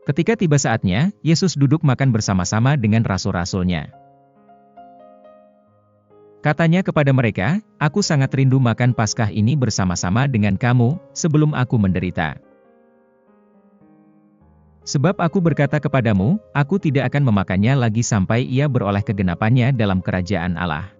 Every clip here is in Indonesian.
Ketika tiba saatnya, Yesus duduk makan bersama-sama dengan rasul-rasul-Nya. Katanya kepada mereka, "Aku sangat rindu makan Paskah ini bersama-sama dengan kamu, sebelum aku menderita. Sebab aku berkata kepadamu, aku tidak akan memakannya lagi sampai ia beroleh kegenapannya dalam kerajaan Allah."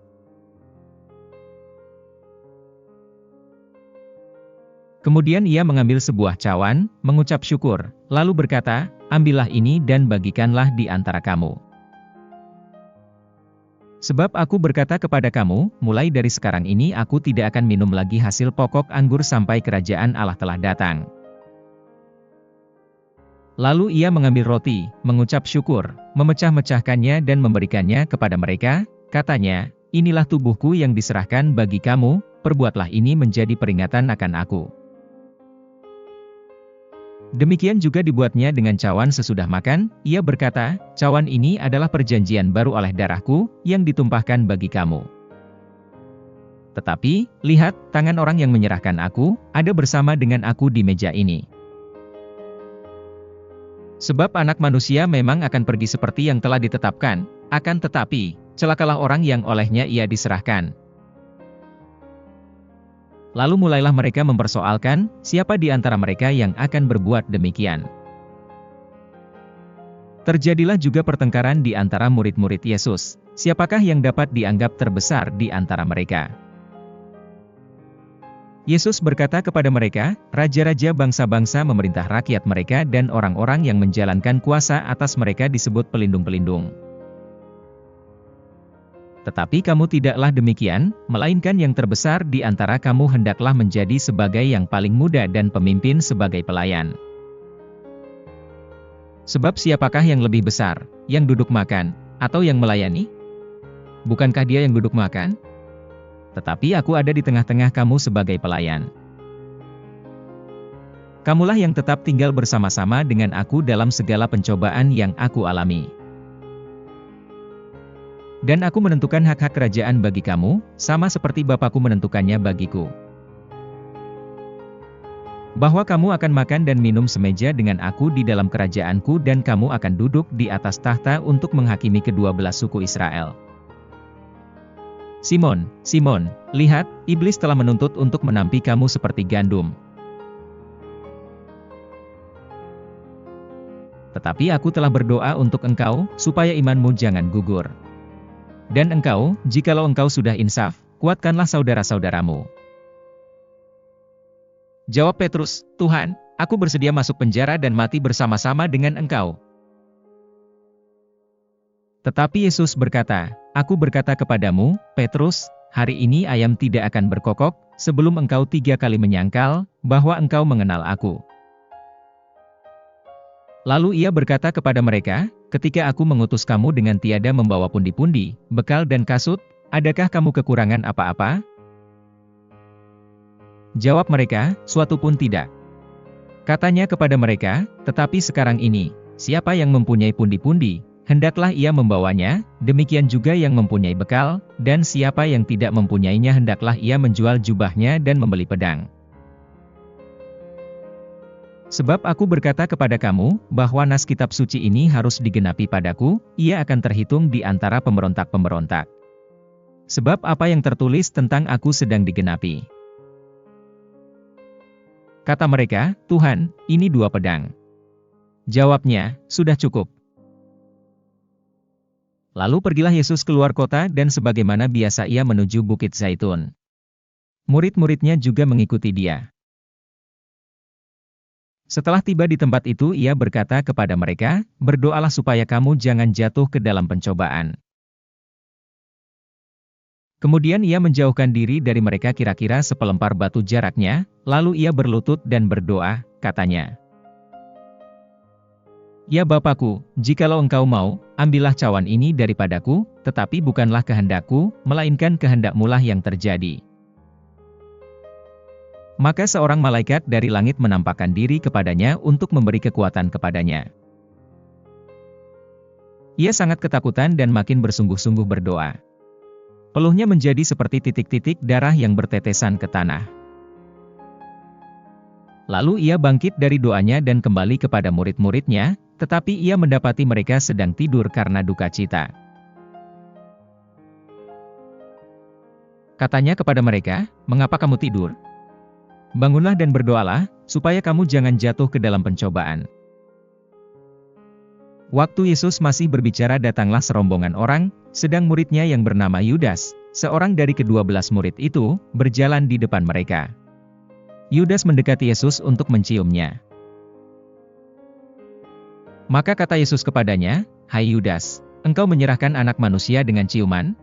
Kemudian ia mengambil sebuah cawan, mengucap syukur, lalu berkata, "Ambillah ini dan bagikanlah di antara kamu. Sebab aku berkata kepada kamu, mulai dari sekarang ini aku tidak akan minum lagi hasil pokok anggur sampai kerajaan Allah telah datang." Lalu ia mengambil roti, mengucap syukur, memecah-mecahkannya dan memberikannya kepada mereka, katanya, "Inilah tubuhku yang diserahkan bagi kamu, perbuatlah ini menjadi peringatan akan aku." Demikian juga dibuatnya dengan cawan sesudah makan, ia berkata, "Cawan ini adalah perjanjian baru oleh darahku, yang ditumpahkan bagi kamu. Tetapi, lihat, tangan orang yang menyerahkan aku, ada bersama dengan aku di meja ini. Sebab anak manusia memang akan pergi seperti yang telah ditetapkan, akan tetapi, celakalah orang yang olehnya ia diserahkan." Lalu mulailah mereka mempersoalkan, siapa di antara mereka yang akan berbuat demikian. Terjadilah juga pertengkaran di antara murid-murid Yesus, siapakah yang dapat dianggap terbesar di antara mereka. Yesus berkata kepada mereka, raja-raja bangsa-bangsa memerintah rakyat mereka dan orang-orang yang menjalankan kuasa atas mereka disebut pelindung-pelindung. Tetapi kamu tidaklah demikian, melainkan yang terbesar di antara kamu hendaklah menjadi sebagai yang paling muda dan pemimpin sebagai pelayan. Sebab siapakah yang lebih besar, yang duduk makan, atau yang melayani? Bukankah dia yang duduk makan? Tetapi aku ada di tengah-tengah kamu sebagai pelayan. Kamulah yang tetap tinggal bersama-sama dengan aku dalam segala pencobaan yang aku alami. Dan aku menentukan hak-hak kerajaan bagi kamu, sama seperti Bapakku menentukannya bagiku. Bahwa kamu akan makan dan minum semeja dengan aku di dalam kerajaanku dan kamu akan duduk di atas tahta untuk menghakimi kedua belas suku Israel. Simon, Simon, lihat, iblis telah menuntut untuk menampi kamu seperti gandum. Tetapi aku telah berdoa untuk engkau, supaya imanmu jangan gugur. Dan engkau, jikalau engkau sudah insaf, kuatkanlah saudara-saudaramu. Jawab Petrus, "Tuhan, aku bersedia masuk penjara dan mati bersama-sama dengan engkau." Tetapi Yesus berkata, "Aku berkata kepadamu, Petrus, hari ini ayam tidak akan berkokok, sebelum engkau 3 kali menyangkal, bahwa engkau mengenal aku." Lalu ia berkata kepada mereka, "Ketika aku mengutus kamu dengan tiada membawa pundi-pundi, bekal dan kasut, adakah kamu kekurangan apa-apa?" Jawab mereka, "Suatu pun tidak." Katanya kepada mereka, "Tetapi sekarang ini, siapa yang mempunyai pundi-pundi, hendaklah ia membawanya, demikian juga yang mempunyai bekal, dan siapa yang tidak mempunyainya hendaklah ia menjual jubahnya dan membeli pedang. Sebab aku berkata kepada kamu, bahwa nas kitab suci ini harus digenapi padaku, ia akan terhitung di antara pemberontak-pemberontak. Sebab apa yang tertulis tentang aku sedang digenapi." Kata mereka, "Tuhan, ini 2 pedang." Jawabnya, "Sudah cukup." Lalu pergilah Yesus keluar kota dan sebagaimana biasa ia menuju Bukit Zaitun. Murid-muridnya juga mengikuti dia. Setelah tiba di tempat itu ia berkata kepada mereka, "Berdoalah supaya kamu jangan jatuh ke dalam pencobaan." Kemudian ia menjauhkan diri dari mereka kira-kira sepelempar batu jaraknya, lalu ia berlutut dan berdoa, katanya, "Ya Bapakku, jikalau engkau mau, ambillah cawan ini daripadaku, tetapi bukanlah kehendakku, melainkan kehendak-Mu lah yang terjadi." Maka seorang malaikat dari langit menampakkan diri kepadanya untuk memberi kekuatan kepadanya. Ia sangat ketakutan dan makin bersungguh-sungguh berdoa. Peluhnya menjadi seperti titik-titik darah yang bertetesan ke tanah. Lalu ia bangkit dari doanya dan kembali kepada murid-muridnya, tetapi ia mendapati mereka sedang tidur karena duka cita. Katanya kepada mereka, "Mengapa kamu tidur? Bangunlah dan berdoalah, supaya kamu jangan jatuh ke dalam pencobaan." Waktu Yesus masih berbicara, datanglah serombongan orang, sedang muridnya yang bernama Yudas, seorang dari ke-12 murid itu, berjalan di depan mereka. Yudas mendekati Yesus untuk menciumnya. Maka kata Yesus kepadanya, "Hai Yudas, engkau menyerahkan Anak Manusia dengan ciuman?"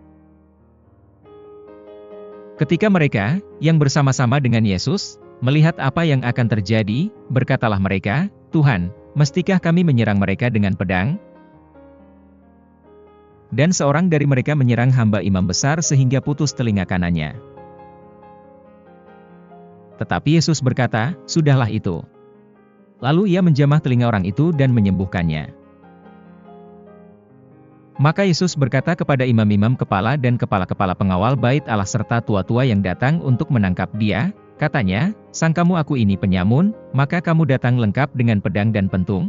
Ketika mereka, yang bersama-sama dengan Yesus, melihat apa yang akan terjadi, berkatalah mereka, "Tuhan, mestikah kami menyerang mereka dengan pedang?" Dan seorang dari mereka menyerang hamba imam besar sehingga putus telinga kanannya. Tetapi Yesus berkata, "Sudahlah itu." Lalu ia menjamah telinga orang itu dan menyembuhkannya. Maka Yesus berkata kepada imam-imam kepala dan kepala-kepala pengawal bait Allah serta tua-tua yang datang untuk menangkap dia, katanya, "Sangkamu aku ini penyamun, maka kamu datang lengkap dengan pedang dan pentung?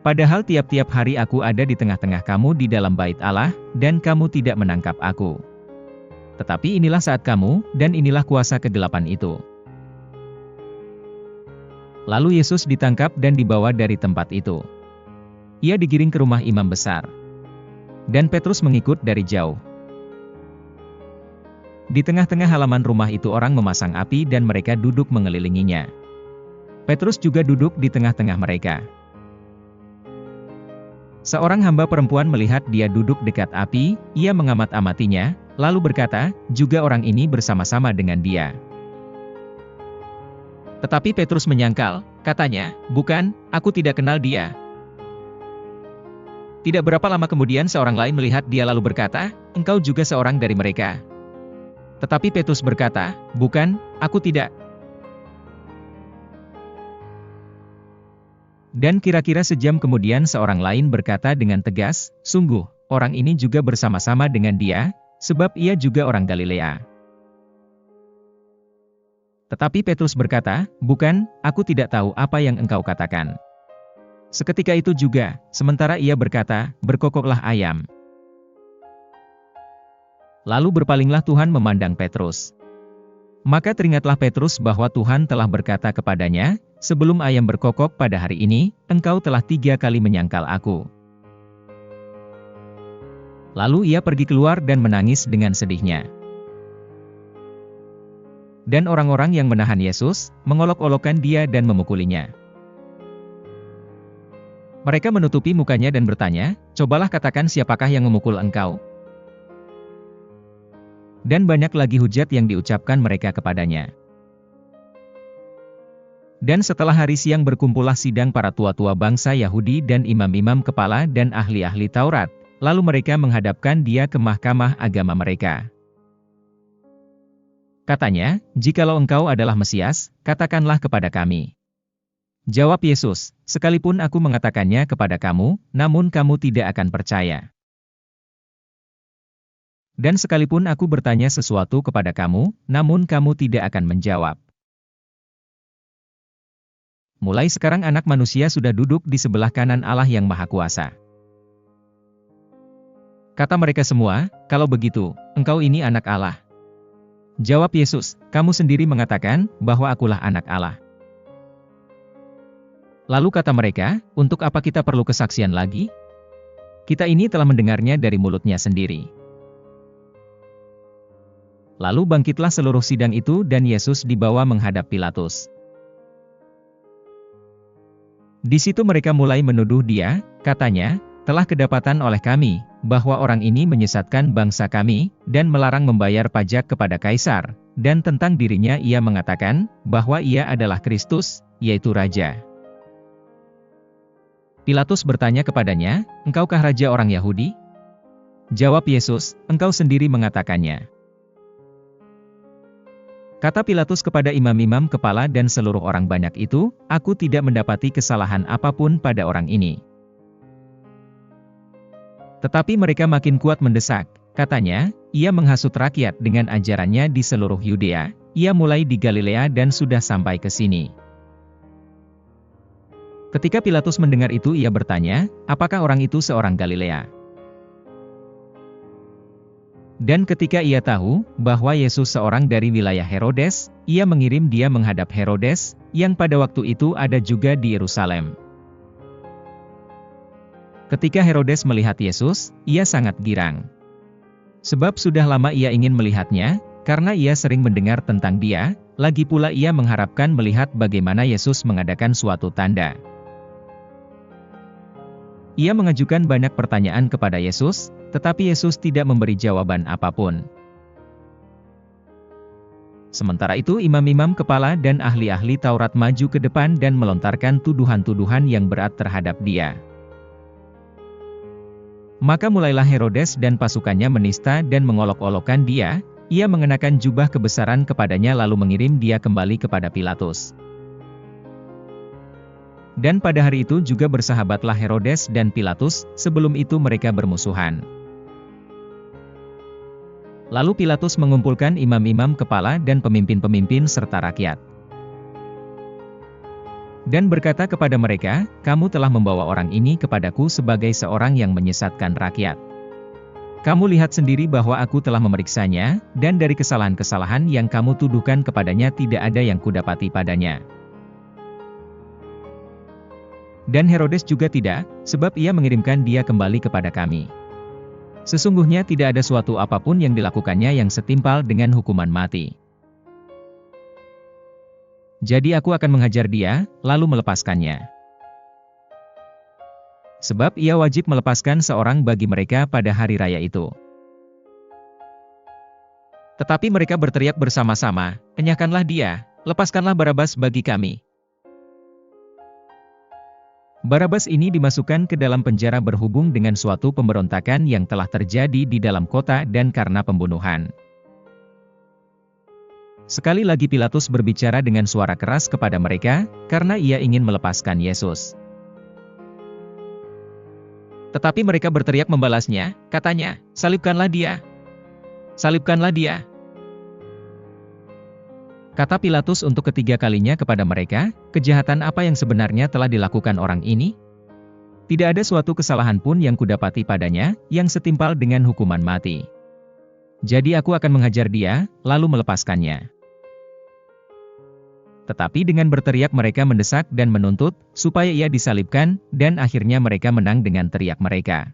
Padahal tiap-tiap hari aku ada di tengah-tengah kamu di dalam bait Allah, dan kamu tidak menangkap aku. Tetapi inilah saat kamu, dan inilah kuasa kegelapan itu." Lalu Yesus ditangkap dan dibawa dari tempat itu. Ia digiring ke rumah imam besar. Dan Petrus mengikut dari jauh. Di tengah-tengah halaman rumah itu orang memasang api dan mereka duduk mengelilinginya. Petrus juga duduk di tengah-tengah mereka. Seorang hamba perempuan melihat dia duduk dekat api, ia mengamat-amatinya, lalu berkata, "Juga orang ini bersama-sama dengan dia." Tetapi Petrus menyangkal, katanya, "Bukan, aku tidak kenal dia." Tidak berapa lama kemudian seorang lain melihat dia lalu berkata, "Engkau juga seorang dari mereka." Tetapi Petrus berkata, "Bukan, aku tidak." Dan kira-kira sejam kemudian seorang lain berkata dengan tegas, "Sungguh, orang ini juga bersama-sama dengan dia, sebab ia juga orang Galilea." Tetapi Petrus berkata, "Bukan, aku tidak tahu apa yang engkau katakan." Seketika itu juga, sementara ia berkata, "Berkokoklah ayam." Lalu berpalinglah Tuhan memandang Petrus. Maka teringatlah Petrus bahwa Tuhan telah berkata kepadanya, "Sebelum ayam berkokok pada hari ini, engkau telah 3 kali menyangkal aku." Lalu ia pergi keluar dan menangis dengan sedihnya. Dan orang-orang yang menahan Yesus, mengolok-olokkan dia dan memukulinya. Mereka menutupi mukanya dan bertanya, "Cobalah katakan siapakah yang memukul engkau?" Dan banyak lagi hujat yang diucapkan mereka kepadanya. Dan setelah hari siang berkumpullah sidang para tua-tua bangsa Yahudi dan imam-imam kepala dan ahli-ahli Taurat, lalu mereka menghadapkan dia ke mahkamah agama mereka. Katanya, "Jikalau engkau adalah Mesias, katakanlah kepada kami." Jawab Yesus, "Sekalipun aku mengatakannya kepada kamu, namun kamu tidak akan percaya. Dan sekalipun aku bertanya sesuatu kepada kamu, namun kamu tidak akan menjawab. Mulai sekarang Anak Manusia sudah duduk di sebelah kanan Allah yang Maha Kuasa." Kata mereka semua, "Kalau begitu, engkau ini anak Allah." Jawab Yesus, "Kamu sendiri mengatakan bahwa akulah anak Allah." Lalu kata mereka, "Untuk apa kita perlu kesaksian lagi? Kita ini telah mendengarnya dari mulutnya sendiri." Lalu bangkitlah seluruh sidang itu dan Yesus dibawa menghadap Pilatus. Di situ mereka mulai menuduh dia, katanya, "Telah kedapatan oleh kami, bahwa orang ini menyesatkan bangsa kami, dan melarang membayar pajak kepada Kaisar, dan tentang dirinya ia mengatakan, bahwa ia adalah Kristus, yaitu Raja." Pilatus bertanya kepadanya, "Engkaukah raja orang Yahudi?" Jawab Yesus, "Engkau sendiri mengatakannya." Kata Pilatus kepada imam-imam kepala dan seluruh orang banyak itu, "Aku tidak mendapati kesalahan apapun pada orang ini." Tetapi mereka makin kuat mendesak, katanya, "Ia menghasut rakyat dengan ajarannya di seluruh Yudea, ia mulai di Galilea dan sudah sampai ke sini." Ketika Pilatus mendengar itu ia bertanya, apakah orang itu seorang Galilea? Dan ketika ia tahu bahwa Yesus seorang dari wilayah Herodes, ia mengirim dia menghadap Herodes, yang pada waktu itu ada juga di Yerusalem. Ketika Herodes melihat Yesus, ia sangat girang. Sebab sudah lama ia ingin melihatnya, karena ia sering mendengar tentang dia, lagi pula ia mengharapkan melihat bagaimana Yesus mengadakan suatu tanda. Ia mengajukan banyak pertanyaan kepada Yesus, tetapi Yesus tidak memberi jawaban apapun. Sementara itu imam-imam kepala dan ahli-ahli Taurat maju ke depan dan melontarkan tuduhan-tuduhan yang berat terhadap dia. Maka mulailah Herodes dan pasukannya menista dan mengolok-olokkan dia, ia mengenakan jubah kebesaran kepadanya lalu mengirim dia kembali kepada Pilatus. Dan pada hari itu juga bersahabatlah Herodes dan Pilatus, sebelum itu mereka bermusuhan. Lalu Pilatus mengumpulkan imam-imam kepala dan pemimpin-pemimpin serta rakyat. Dan berkata kepada mereka, kamu telah membawa orang ini kepadaku sebagai seorang yang menyesatkan rakyat. Kamu lihat sendiri bahwa aku telah memeriksanya, dan dari kesalahan-kesalahan yang kamu tuduhkan kepadanya tidak ada yang kudapati padanya. Dan Herodes juga tidak, sebab ia mengirimkan dia kembali kepada kami. Sesungguhnya tidak ada suatu apapun yang dilakukannya yang setimpal dengan hukuman mati. Jadi aku akan menghajar dia, lalu melepaskannya. Sebab ia wajib melepaskan seorang bagi mereka pada hari raya itu. Tetapi mereka berteriak bersama-sama, enyahkanlah dia, lepaskanlah Barabas bagi kami. Barabas ini dimasukkan ke dalam penjara berhubung dengan suatu pemberontakan yang telah terjadi di dalam kota dan karena pembunuhan. Sekali lagi Pilatus berbicara dengan suara keras kepada mereka, karena ia ingin melepaskan Yesus. Tetapi mereka berteriak membalasnya, katanya, salibkanlah dia! Salibkanlah dia! Kata Pilatus untuk ketiga kalinya kepada mereka, kejahatan apa yang sebenarnya telah dilakukan orang ini? Tidak ada suatu kesalahan pun yang kudapati padanya, yang setimpal dengan hukuman mati. Jadi aku akan menghajar dia, lalu melepaskannya. Tetapi dengan berteriak mereka mendesak dan menuntut, supaya ia disalibkan, dan akhirnya mereka menang dengan teriak mereka.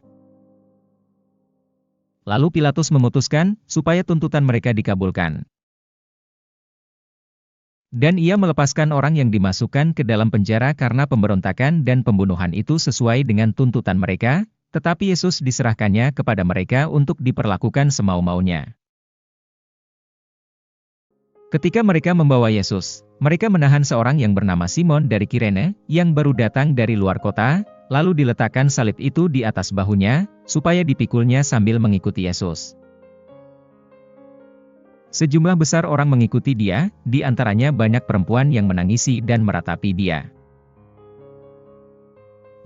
Lalu Pilatus memutuskan, supaya tuntutan mereka dikabulkan. Dan ia melepaskan orang yang dimasukkan ke dalam penjara karena pemberontakan dan pembunuhan itu sesuai dengan tuntutan mereka, tetapi Yesus diserahkannya kepada mereka untuk diperlakukan semau-maunya. Ketika mereka membawa Yesus, mereka menahan seorang yang bernama Simon dari Kirene, yang baru datang dari luar kota, lalu diletakkan salib itu di atas bahunya, supaya dipikulnya sambil mengikuti Yesus. Sejumlah besar orang mengikuti dia, di antaranya banyak perempuan yang menangisi dan meratapi dia.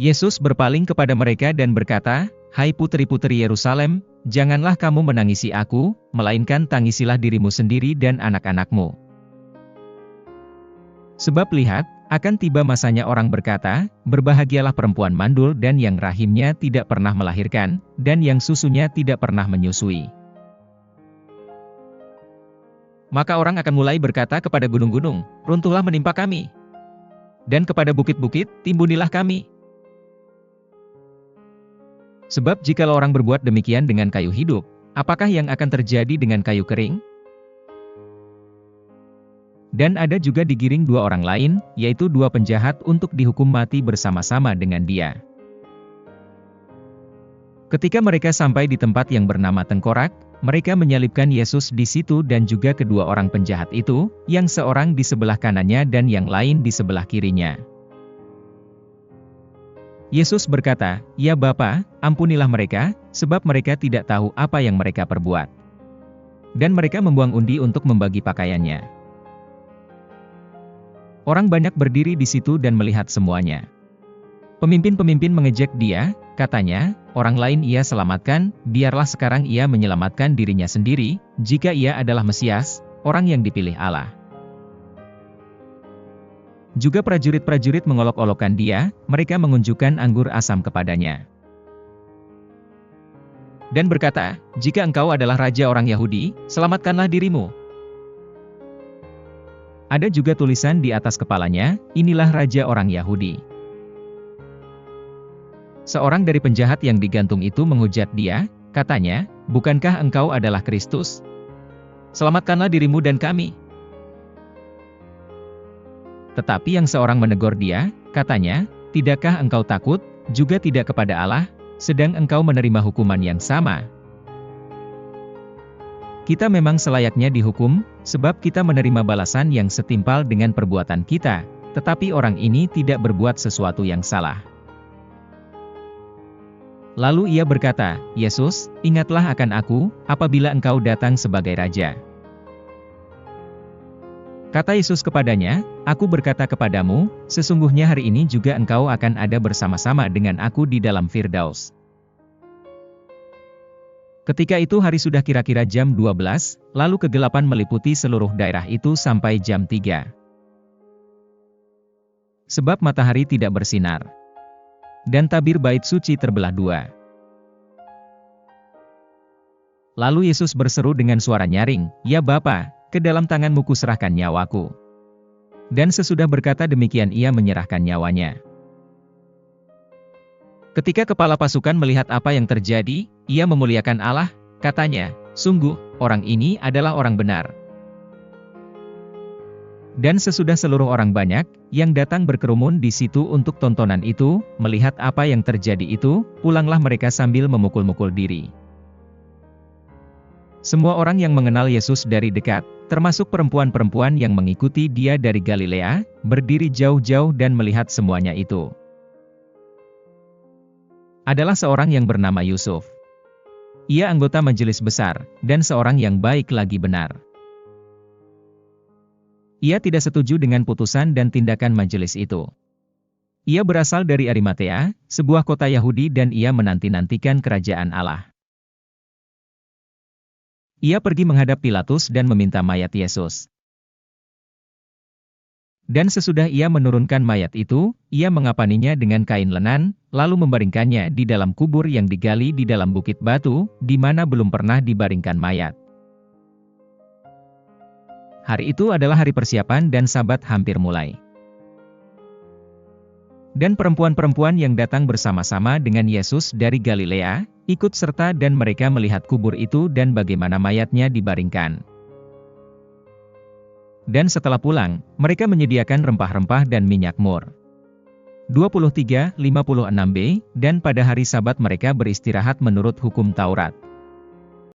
Yesus berpaling kepada mereka dan berkata, hai putri-putri Yerusalem, janganlah kamu menangisi aku, melainkan tangisilah dirimu sendiri dan anak-anakmu. Sebab lihat, akan tiba masanya orang berkata, berbahagialah perempuan mandul dan yang rahimnya tidak pernah melahirkan, dan yang susunya tidak pernah menyusui. Maka orang akan mulai berkata kepada gunung-gunung, runtuhlah menimpa kami. Dan kepada bukit-bukit, timbunilah kami. Sebab jikalau orang berbuat demikian dengan kayu hidup, apakah yang akan terjadi dengan kayu kering? Dan ada juga digiring dua orang lain, yaitu dua penjahat untuk dihukum mati bersama-sama dengan dia. Ketika mereka sampai di tempat yang bernama Tengkorak, mereka menyalibkan Yesus di situ dan juga kedua orang penjahat itu, yang seorang di sebelah kanannya dan yang lain di sebelah kirinya. Yesus berkata, ya Bapa, ampunilah mereka, sebab mereka tidak tahu apa yang mereka perbuat. Dan mereka membuang undi untuk membagi pakaiannya. Orang banyak berdiri di situ dan melihat semuanya. Pemimpin-pemimpin mengejek dia, katanya, orang lain ia selamatkan, biarlah sekarang ia menyelamatkan dirinya sendiri, jika ia adalah Mesias, orang yang dipilih Allah. Juga prajurit-prajurit mengolok-olokkan dia, mereka mengunjukkan anggur asam kepadanya. Dan berkata, "Jika engkau adalah raja orang Yahudi, selamatkanlah dirimu." Ada juga tulisan di atas kepalanya, "Inilah raja orang Yahudi." Seorang dari penjahat yang digantung itu menghujat dia, katanya, "Bukankah engkau adalah Kristus? Selamatkanlah dirimu dan kami." Tetapi yang seorang menegur dia, katanya, "Tidakkah engkau takut, juga tidak kepada Allah, sedang engkau menerima hukuman yang sama? Kita memang selayaknya dihukum, sebab kita menerima balasan yang setimpal dengan perbuatan kita, tetapi orang ini tidak berbuat sesuatu yang salah." Lalu ia berkata, "Yesus, ingatlah akan aku, apabila engkau datang sebagai raja." Kata Yesus kepadanya, "Aku berkata kepadamu, sesungguhnya hari ini juga engkau akan ada bersama-sama dengan aku di dalam Firdaus." Ketika itu hari sudah kira-kira jam 12, lalu kegelapan meliputi seluruh daerah itu sampai jam 3. Sebab matahari tidak bersinar. Dan tabir bait suci terbelah dua. Lalu Yesus berseru dengan suara nyaring, "Ya Bapa, ke dalam tanganmu kuserahkan nyawaku." Dan sesudah berkata demikian ia menyerahkan nyawanya. Ketika kepala pasukan melihat apa yang terjadi, ia memuliakan Allah, katanya, "Sungguh, orang ini adalah orang benar." Dan sesudah seluruh orang banyak, yang datang berkerumun di situ untuk tontonan itu, melihat apa yang terjadi itu, pulanglah mereka sambil memukul-mukul diri. Semua orang yang mengenal Yesus dari dekat, termasuk perempuan-perempuan yang mengikuti dia dari Galilea, berdiri jauh-jauh dan melihat semuanya itu. Adalah seorang yang bernama Yusuf. Ia anggota majelis besar, dan seorang yang baik lagi benar. Ia tidak setuju dengan putusan dan tindakan majelis itu. Ia berasal dari Arimatea, sebuah kota Yahudi dan ia menanti-nantikan kerajaan Allah. Ia pergi menghadap Pilatus dan meminta mayat Yesus. Dan sesudah ia menurunkan mayat itu, ia mengapaninya dengan kain lenan, lalu membaringkannya di dalam kubur yang digali di dalam bukit batu, di mana belum pernah dibaringkan mayat. Hari itu adalah hari persiapan dan Sabat hampir mulai. Dan perempuan-perempuan yang datang bersama-sama dengan Yesus dari Galilea, ikut serta dan mereka melihat kubur itu dan bagaimana mayatnya dibaringkan. Dan setelah pulang, mereka menyediakan rempah-rempah dan minyak mur. 23:56b, dan pada hari Sabat mereka beristirahat menurut hukum Taurat.